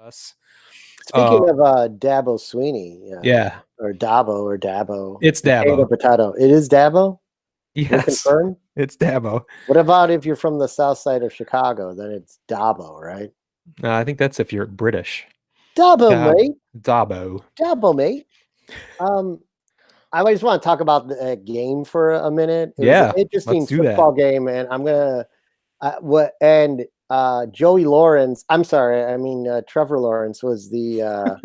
meaningless. Speaking of Dabo Sweeney, Yeah, or Dabo, it's potato, Dabo. potato. It is Dabo? We're Yes, confirmed? it's Dabo. What about if you're from the south side of Chicago? Then it's Dabo, right? I think that's if you're British. Dabo, Dab mate. Dabo. Dabo, mate. Um, I just want to talk about the game for a minute. It was an Yeah, let's interesting do that. football game, and I'm gonna Joey Lawrence. I'm sorry, I mean Trevor Lawrence was the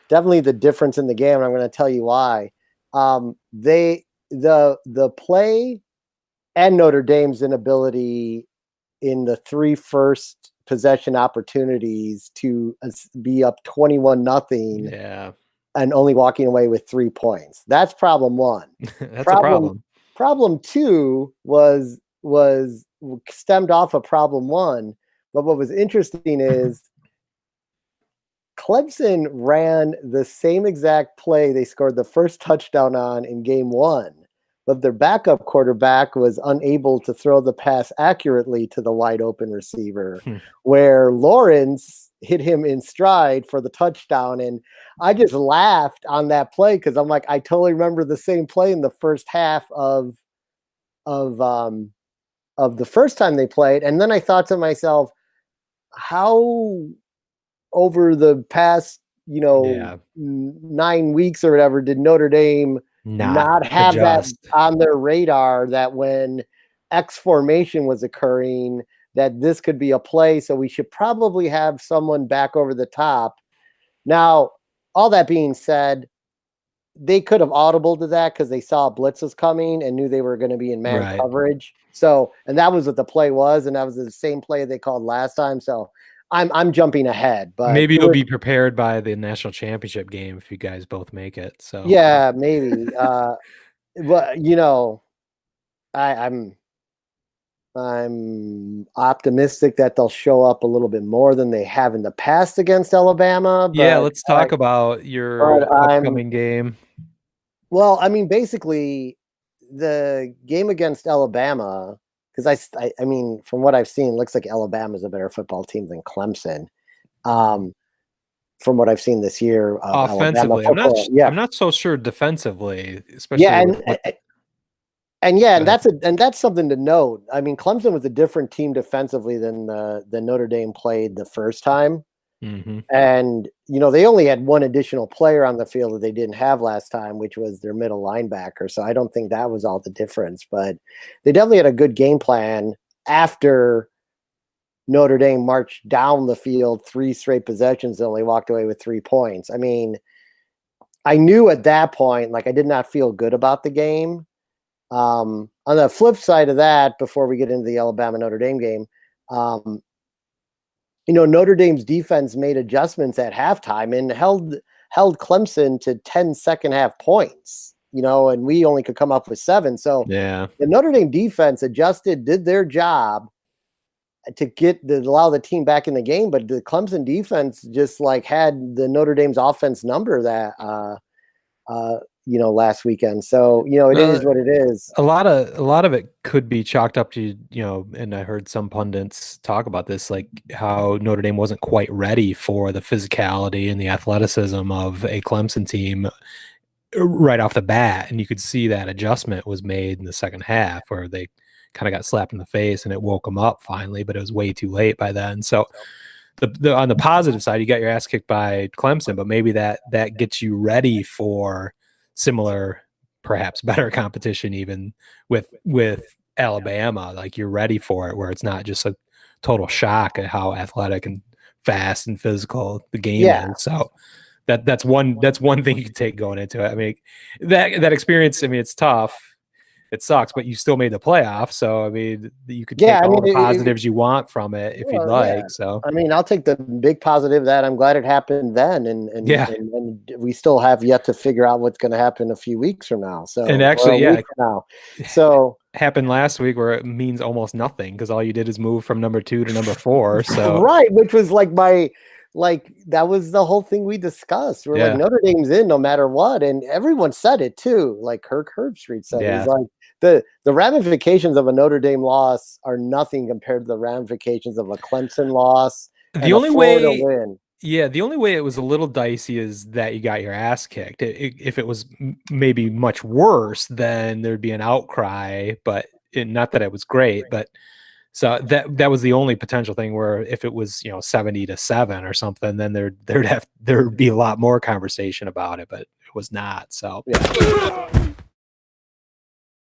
definitely the difference in the game, and I'm going to tell you why. The play and Notre Dame's inability in the three first possession opportunities to be up 21-0 Yeah, and only walking away with 3 points. That's problem one. that's a Problem problem. problem two was stemmed off of problem one. But what was interesting is Clemson ran the same exact play they scored the first touchdown on in game one, but their backup quarterback was unable to throw the pass accurately to the wide open receiver, where Lawrence hit him in stride for the touchdown. And I just laughed on that play because I'm like, I totally remember the same play in the first half of the first time they played. And then I thought to myself, how over the past, Yeah, 9 weeks or whatever, did Notre Dame not not have that adjust. on their radar that when X formation was occurring, that this could be a play? So we should probably have someone back over the top. Now, all that being said, they could have audible to that because they saw blitzes coming and knew they were going to be in man Right. coverage. So, and that was what the play was, and that was the same play they called last time. So, I'm jumping ahead, but Maybe you'll be prepared by the national championship game if you guys both make it. So yeah, maybe. But I'm optimistic that they'll show up a little bit more than they have in the past against Alabama. yeah, But let's talk about your upcoming game. well, I mean, basically, the game against Alabama, because I mean, from what I've seen, it looks like Alabama's a better football team than Clemson. From what I've seen this year of Alabama Offensively, football, I'm not so sure defensively, yeah, especially with and that's something to note. I mean, Clemson was a different team defensively than Notre Dame played the first time. Mm-hmm. And, they only had one additional player on the field that they didn't have last time, which was their middle linebacker. So I don't think that was all the difference. But they definitely had a good game plan after Notre Dame marched down the field 3 straight possessions and only walked away with 3 points. I mean, I knew at that point, like, I did not feel good about the game. On the flip side of that, before we get into the Alabama-Notre Dame game, Notre Dame's defense made adjustments at halftime and held Clemson to 10 second half points, and we only could come up with 7. So yeah, the Notre Dame defense adjusted, did their job to allow the team back in the game. But the Clemson defense just had the Notre Dame's offense number that, last weekend. So, it is what it is. a lot of it could be chalked up to, and I heard some pundits talk about this, like how Notre Dame wasn't quite ready for the physicality and the athleticism of a Clemson team right off the bat. And you could see that adjustment was made in the second half where they kind of got slapped in the face and it woke them up finally, but it was way too late by then. So on the positive side, you got your ass kicked by Clemson, but maybe that gets you ready for similar, perhaps better competition, even with Alabama. Like you're ready for it, where it's not just a total shock at how athletic and fast and physical the game is. So that's one thing you can take going into it. I mean, that experience. I mean, it's tough. It sucks, but you still made the playoff. So, I mean, you could take all the positives you want from it if you'd like. Yeah. So, I mean, I'll take the big positive that I'm glad it happened then. And we still have yet to figure out what's going to happen a few weeks from now. So, and actually, So, happened last week where it means almost nothing because all you did is move from number 2 to number 4. So, right. Which was that was the whole thing we discussed. We're like, Notre Dame's in no matter what. And everyone said it too. Like Kirk Herbstreit said, it was like, the ramifications of a Notre Dame loss are nothing compared to the ramifications of a Clemson loss and a Florida win. Yeah, the only way it was a little dicey is that you got your ass kicked. If it was maybe much worse, then there'd be an outcry. But not that it was great, but so that was the only potential thing where if it was 70-7 or something, then there'd be a lot more conversation about it. But it was not. So Yeah.